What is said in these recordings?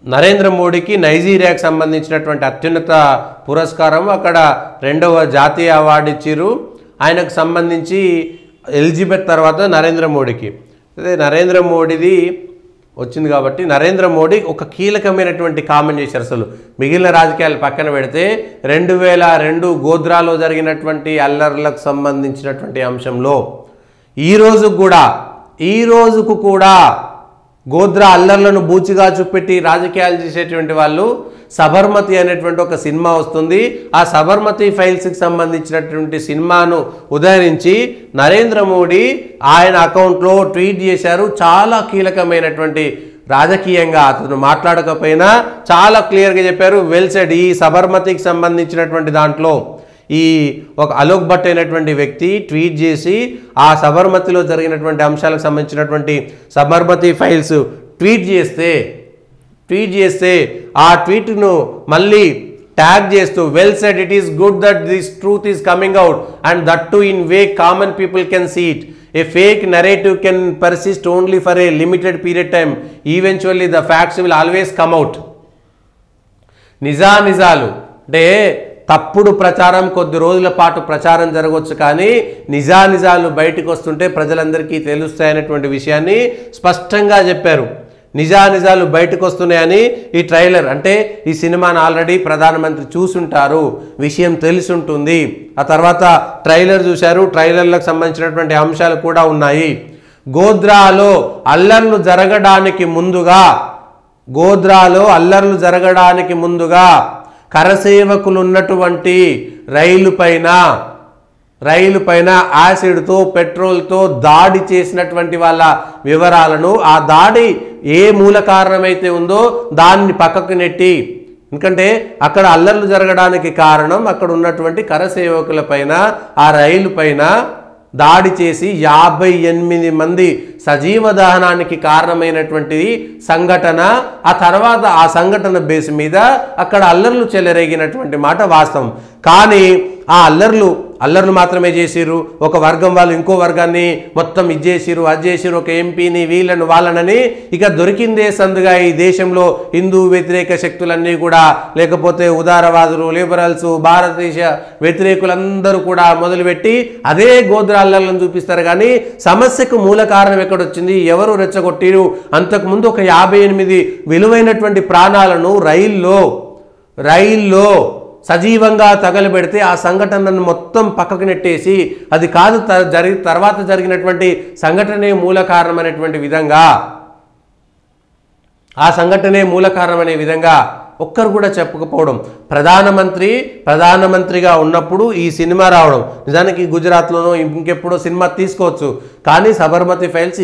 నరేంద్ర మోడీకి నైజీరియాకి సంబంధించినటువంటి అత్యున్నత పురస్కారం, అక్కడ 2వ జాతీయ అవార్డు ఇచ్చిరు. ఆయనకు సంబంధించి ఎలిజబెత్ తర్వాత నరేంద్ర మోడీకి, అదే నరేంద్ర మోడీది వచ్చింది కాబట్టి నరేంద్ర మోడీ ఒక కీలకమైనటువంటి కామెంట్ చేశారు. అసలు మిగిలిన రాజకీయాలు పక్కన పెడితే 2002 గోధ్రాలో జరిగినటువంటి అల్లర్లకు సంబంధించినటువంటి అంశంలో ఈ రోజుకు కూడా గోధ్రా అల్లర్లను బూచిగా చూపెట్టి రాజకీయాలు చేసేటువంటి వాళ్ళు సబర్మతి అనేటువంటి ఒక సినిమా వస్తుంది. ఆ సబర్మతి ఫైల్స్కి సంబంధించినటువంటి సినిమాను ఉదహరించి నరేంద్ర మోడీ ఆయన అకౌంట్లో ట్వీట్ చేశారు. చాలా కీలకమైనటువంటి రాజకీయంగా అతను మాట్లాడకపోయినా చాలా క్లియర్గా చెప్పారు. Well said. ఈ సబర్మతికి సంబంధించినటువంటి దాంట్లో ఈ ఒక అలోక్ భట్ అయినటువంటి వ్యక్తి ట్వీట్ చేసి ఆ సబర్మతిలో జరిగినటువంటి అంశాలకు సంబంధించినటువంటి సబర్మతి ఫైల్స్ ట్వీట్ చేస్తే ఆ ట్వీట్ను మళ్ళీ ట్యాగ్ చేస్తూ well said, it is good that this truth is coming out and that too in way common people can see it. A fake narrative can persist only for a limited period of time. Eventually the facts will always come out. నిజాలు అంటే తప్పుడు ప్రచారం కొద్ది రోజుల పాటు ప్రచారం జరగవచ్చు, కానీ నిజాలు బయటకు వస్తుంటే ప్రజలందరికీ తెలుస్తాయనేటువంటి విషయాన్ని స్పష్టంగా చెప్పారు. నిజాలు బయటకు వస్తున్నాయని ఈ ట్రైలర్, అంటే ఈ సినిమాను ఆల్రెడీ ప్రధానమంత్రి చూసుంటారు, విషయం తెలిసుంటుంది. ఆ తర్వాత ట్రైలర్ చూశారు. ట్రైలర్లకు సంబంధించినటువంటి అంశాలు కూడా ఉన్నాయి. గోధ్రాలో అల్లర్లు జరగడానికి ముందుగా కరసేవకులు ఉన్నటువంటి రైలు పైన యాసిడ్తో పెట్రోల్తో దాడి చేసినటువంటి వాళ్ళ వివరాలను, ఆ దాడి ఏ మూల కారణమైతే ఉందో దాన్ని పక్కకు నెట్టి, ఎందుకంటే అక్కడ అల్లర్లు జరగడానికి కారణం అక్కడ ఉన్నటువంటి కరసేవకుల పైన ఆ రైలు పైన దాడి చేసి 58 మంది సజీవ దహనానికి కారణమైనటువంటి సంఘటన. ఆ తర్వాత ఆ సంఘటన బేస్ మీద అక్కడ అల్లర్లు చెలరేగినటువంటి మాట వాస్తవం. కానీ ఆ అల్లర్లు మాత్రమే చేసిరు. ఒక వర్గం వాళ్ళు ఇంకో వర్గాన్ని మొత్తం అది చేసిరు, ఒక ఎంపీని వీళ్ళను వాళ్ళనని ఇక దొరికిందే సందుగా ఈ దేశంలో హిందూ వ్యతిరేక శక్తులన్నీ కూడా, లేకపోతే ఉదారవాదులు, లిబరల్స్, భారతదేశ వ్యతిరేకులందరూ కూడా మొదలుపెట్టి అదే గోధ్రా అల్లర్లను చూపిస్తారు. కానీ సమస్యకు మూల కారణం ఎక్కడొచ్చింది, ఎవరు రెచ్చగొట్టిరు? అంతకుముందు ఒక 58 విలువైనటువంటి ప్రాణాలను రైల్లో సజీవంగా తగలబెడితే ఆ సంఘటనను మొత్తం పక్కకు నెట్టేసి అది కాదు తర్వాత జరిగినటువంటి సంఘటనే మూల కారణమైనటువంటి విధంగా ఒక్కరు కూడా చెప్పకపోవడం. ప్రధానమంత్రిగా ఉన్నప్పుడు ఈ సినిమా రావడం, నిజానికి గుజరాత్లోనో ఇంకెప్పుడో సినిమా తీసుకోవచ్చు, కానీ సబర్మతి ఫైల్స్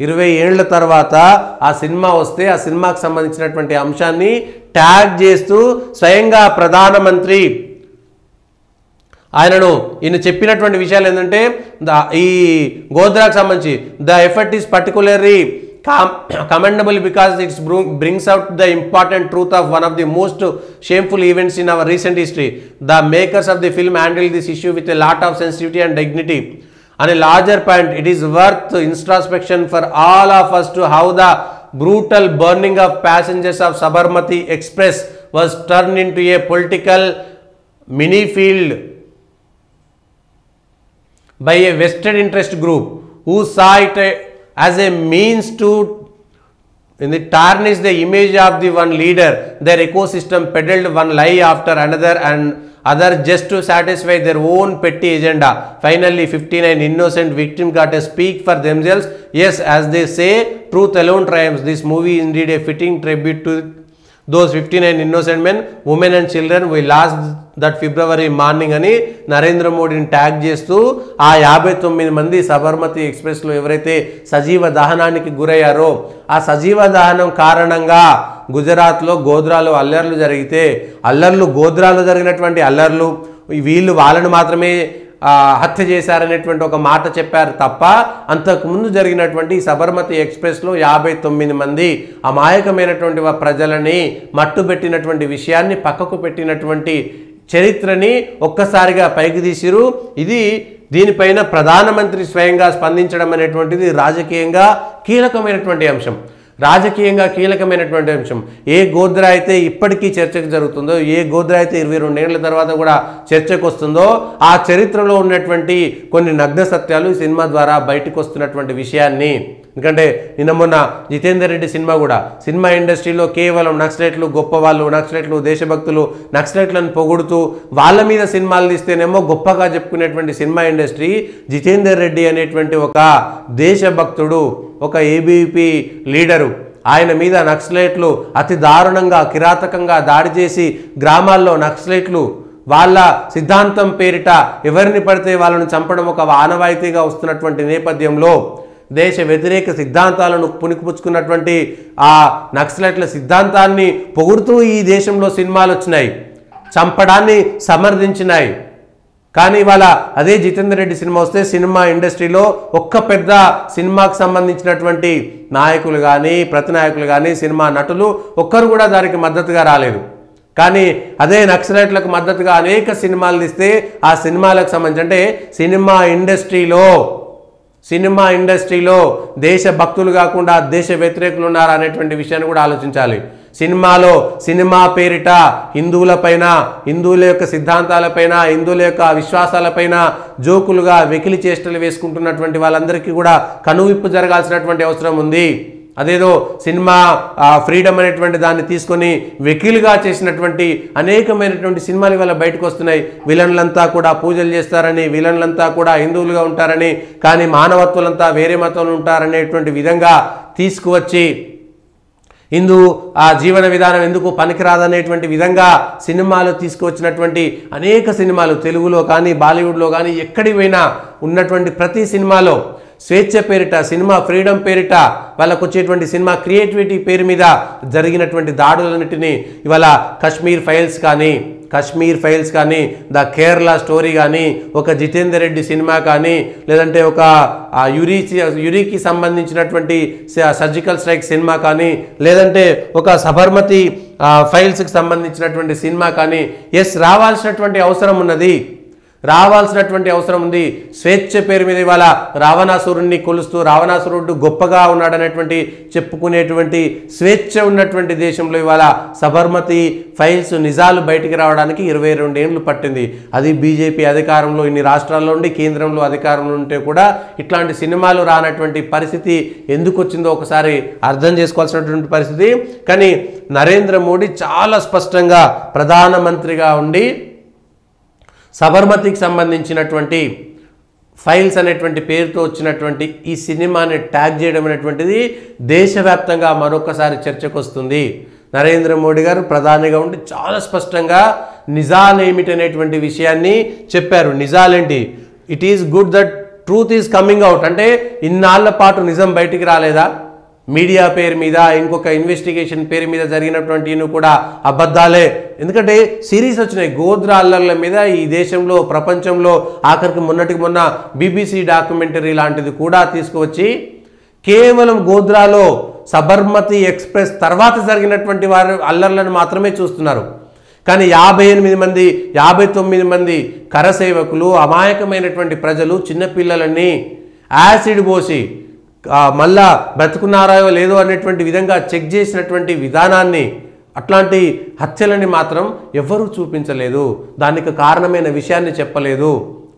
20 ఏళ్ల తర్వాత ఆ సినిమా వస్తే ఆ సినిమాకు సంబంధించినటువంటి అంశాన్ని ట్యాగ్ చేస్తూ స్వయంగా ప్రధానమంత్రి ఈయన చెప్పినటువంటి విషయాలు ఏంటంటే, ఈ గోధ్రాకు సంబంధించి the effort is particularly commendable because it brings out the important truth of one of the most shameful events in our recent history. The makers of the film handled this issue with a lot of sensitivity and dignity. On a larger point, it is worth introspection for all of us to how the brutal burning of passengers of Sabarmati Express was turned into a political minefield by a vested interest group who saw it as a means to tarnish the image of the one leader. Their ecosystem peddled one lie after another and other just to satisfy their own petty agenda. Finally, 59 innocent victims got to speak for themselves. Yes, as they say, truth alone triumphs. This movie is indeed a fitting tribute to those 59 innocent men, women and children we lost that February morning అని నరేంద్ర మోడీని tag చేస్తూ ఆ 59 మంది సబర్మతి ఎక్స్ప్రెస్లో ఎవరైతే సజీవ దహనానికి గురయ్యారో, ఆ సజీవ దహనం కారణంగా గుజరాత్లో గోధ్రాలో అల్లర్లు జరిగితే, గోధ్రాలో జరిగినటువంటి అల్లర్లు వీళ్ళు వాళ్ళని మాత్రమే హత్య చేశారనేటువంటి ఒక మాట చెప్పారు తప్ప, అంతకుముందు జరిగినటువంటి సబర్మతి ఎక్స్ప్రెస్లో 59 మంది అమాయకమైనటువంటి ప్రజలని మట్టుబెట్టినటువంటి విషయాన్ని పక్కకు పెట్టినటువంటి చరిత్రని ఒక్కసారిగా పైకి తీసిరు. దీనిపైన ప్రధానమంత్రి స్వయంగా స్పందించడం అనేటువంటిది రాజకీయంగా కీలకమైనటువంటి అంశం. రాజకీయంగా కీలకమైనటువంటి అంశం. ఏ గోద్రా అయితే ఇప్పటికీ చర్చకు జరుగుతుందో, ఏ గోద్రా అయితే 22 ఏళ్ల తర్వాత కూడా చర్చకు వస్తుందో, ఆ చరిత్రలో ఉన్నటువంటి కొన్ని నగ్న సత్యాలు ఈ సినిమా ద్వారా బయటకు వస్తున్నటువంటి విషయాన్ని, ఎందుకంటే నిన్న మొన్న జితేందర్ రెడ్డి సినిమా కూడా సినిమా ఇండస్ట్రీలో కేవలం నక్సలైట్లు గొప్పవాళ్ళు, నక్సలైట్లు దేశభక్తులు, నక్సలైట్లను పొగుడుతూ వాళ్ళ మీద సినిమాలు తీస్తేనేమో గొప్పగా చెప్పుకునేటువంటి సినిమా ఇండస్ట్రీ జితేందర్ రెడ్డి అనేటువంటి ఒక దేశభక్తుడు, ఒక ఏబీపీ లీడరు, ఆయన మీద నక్సలైట్లు అతి దారుణంగా కిరాతకంగా దాడి చేసి గ్రామాల్లో నక్సలైట్లు వాళ్ళ సిద్ధాంతం పేరిట ఎవరిని పడితే వాళ్ళను చంపడం ఒక ఆనవాయితీగా వస్తున్నటువంటి నేపథ్యంలో దేశ వ్యతిరేక సిద్ధాంతాలను పుణికిపుచ్చుకున్నటువంటి ఆ నక్సలైట్ల సిద్ధాంతాన్ని పొగుడుతూ ఈ దేశంలో సినిమాలు వచ్చినాయి, చంపడాన్ని సమర్థించినాయి. కానీ ఇవాళ అదే జితేందర్ రెడ్డి సినిమా వస్తే సినిమా ఇండస్ట్రీలో ఒక్క పెద్ద సినిమాకు సంబంధించినటువంటి నాయకులు కానీ ప్రతినాయకులు కానీ సినిమా నటులు ఒక్కరు కూడా దానికి మద్దతుగా రాలేదు. కానీ అదే నక్సలైట్లకు మద్దతుగా అనేక సినిమాలు తీస్తే ఆ సినిమాలకు సంబంధించి అంటే సినిమా ఇండస్ట్రీలో దేశభక్తులు కాకుండా దేశ వ్యతిరేకులు ఉన్నారు అనేటువంటి విషయాన్ని కూడా ఆలోచించాలి. సినిమా పేరిట హిందువులపైన, హిందువుల యొక్క సిద్ధాంతాలపైన, హిందువుల యొక్క విశ్వాసాలపైన జోకులుగా వెకిలి చేష్టలు వేసుకుంటున్నటువంటి వాళ్ళందరికీ కూడా కనువిప్పు జరగాల్సినటువంటి అవసరం ఉంది. అదేదో సినిమా ఫ్రీడమ్ అనేటువంటి దాన్ని తీసుకొని వెకిలుగా చేసినటువంటి అనేకమైనటువంటి సినిమాలు ఇవాళ బయటకు వస్తున్నాయి. విలన్లంతా కూడా పూజలు చేస్తారని, విలన్లంతా కూడా హిందువులుగా ఉంటారని, కానీ మానవత్వులంతా వేరే మతంలో ఉంటారనేటువంటి విధంగా తీసుకువచ్చి హిందూ ఆ జీవన విధానం ఎందుకు పనికిరాదనేటువంటి విధంగా సినిమాలు తీసుకువచ్చినటువంటి అనేక సినిమాలు తెలుగులో కానీ బాలీవుడ్లో కానీ ఎక్కడి పోయినా ఉన్నటువంటి ప్రతి సినిమాలో స్వేచ్ఛ పేరిట, సినిమా ఫ్రీడమ్ పేరిట వాళ్ళకు వచ్చేటువంటి సినిమా క్రియేటివిటీ పేరు మీద జరిగినటువంటి దాడులన్నిటినీ ఇవాళ కశ్మీర్ ఫైల్స్ కానీ ద కేరళ స్టోరీ కానీ, ఒక జితేందర్ రెడ్డి సినిమా కానీ, లేదంటే ఒక యురికి సంబంధించినటువంటి సర్జికల్ స్ట్రైక్ సినిమా కానీ, లేదంటే ఒక సబర్మతి ఫైల్స్కి సంబంధించినటువంటి సినిమా కానీ రావాల్సినటువంటి అవసరం ఉంది. స్వేచ్ఛ పేరు మీద ఇవాళ రావణాసురుణ్ణి కొలుస్తూ రావణాసురుడు గొప్పగా ఉన్నాడనేటువంటి చెప్పుకునేటువంటి స్వేచ్ఛ ఉన్నటువంటి దేశంలో ఇవాళ సబర్మతి ఫైల్స్ నిజాలు బయటికి రావడానికి 22 ఏళ్ళు పట్టింది. అది బీజేపీ అధికారంలో ఇన్ని రాష్ట్రాల్లో ఉండి కేంద్రంలో అధికారంలో ఉంటే కూడా ఇట్లాంటి సినిమాలు రానటువంటి పరిస్థితి ఎందుకు వచ్చిందో ఒకసారి అర్థం చేసుకోవాల్సినటువంటి పరిస్థితి. కానీ నరేంద్ర మోడీ చాలా స్పష్టంగా ప్రధానమంత్రిగా ఉండి సబర్మతికి సంబంధించినటువంటి ఫైల్స్ అనేటువంటి పేరుతో వచ్చినటువంటి ఈ సినిమాని ట్యాగ్ చేయడం అనేటువంటిది దేశవ్యాప్తంగా మరొకసారి చర్చకు వస్తుంది. నరేంద్ర మోడీ గారు ప్రధానిగా ఉండి చాలా స్పష్టంగా నిజాలేమిటనేటువంటి విషయాన్ని చెప్పారు. నిజాలేంటి? It is good that truth is coming out. అంటే ఇన్నాళ్ల పాటు నిజం బయటికి రాలేదా? మీడియా పేరు మీద, ఇంకొక ఇన్వెస్టిగేషన్ పేరు మీద జరిగినటువంటి కూడా అబద్ధాలే. ఎందుకంటే సిరీస్ వచ్చినాయి గోద్రా అల్లర్ల మీద ఈ దేశంలో, ప్రపంచంలో, ఆఖరికి మొన్న BBC డాక్యుమెంటరీ లాంటిది కూడా తీసుకువచ్చి కేవలం గోద్రాలో సబర్మతి ఎక్స్ప్రెస్ తర్వాత జరిగినటువంటి వారి అల్లర్లను మాత్రమే చూస్తున్నారు. కానీ 59 మంది కరసేవకులు, అమాయకమైనటువంటి ప్రజలు, చిన్నపిల్లలని యాసిడ్ పోసి మళ్ళా బ్రతుకున్నారో లేదో అనేటువంటి విధంగా చెక్ చేసినటువంటి విధానాన్ని, అట్లాంటి హత్యలని మాత్రం ఎవరూ చూపించలేదు. దానికి కారణమైన విషయాన్ని చెప్పలేదు.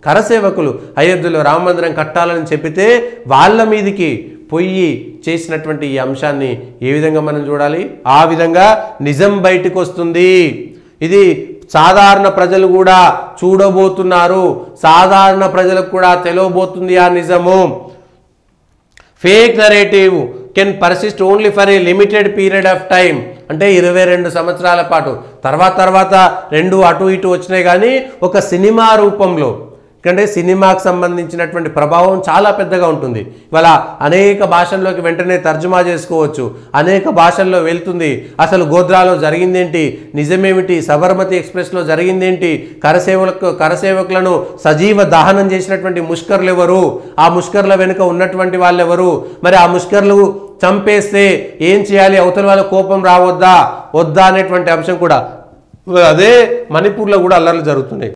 కరసేవకులు అయోధ్యలో రామ మందిరం కట్టాలని చెప్పితే వాళ్ళ మీదికి పొయ్యి చేసినటువంటి ఈ అంశాన్ని ఏ విధంగా మనం చూడాలి? ఆ విధంగా నిజం బయటకు వస్తుంది. ఇది సాధారణ ప్రజలు కూడా చూడబోతున్నారు. సాధారణ ప్రజలకు కూడా తెలియబోతుంది ఆ నిజము. Fake narrative can persist only for a limited period of time. అంటే 22 సంవత్సరాల పాటు తర్వాత 2 అటు ఇటు వచ్చినాయి. కానీ ఒక సినిమా రూపంలో, ఎందుకంటే సినిమాకు సంబంధించినటువంటి ప్రభావం చాలా పెద్దగా ఉంటుంది. ఇవాళ అనేక భాషల్లోకి వెంటనే తర్జుమా చేసుకోవచ్చు, అనేక భాషల్లో వెళ్తుంది. అసలు గోద్రాలో జరిగిందేంటి, నిజమేమిటి, సబర్మతి ఎక్స్ప్రెస్లో జరిగిందేంటి, కరసేవకులను సజీవ దహనం చేసినటువంటి ముష్కర్లు ఎవరు, ఆ ముష్కర్ల వెనుక ఉన్నటువంటి వాళ్ళు ఎవరు, మరి ఆ ముష్కర్లు చంపేస్తే ఏం చేయాలి, అవతల వాళ్ళ కోపం రావద్దా వద్దా అనేటువంటి అంశం కూడా. అదే మణిపూర్లో కూడా అల్లర్లు జరుగుతున్నాయి.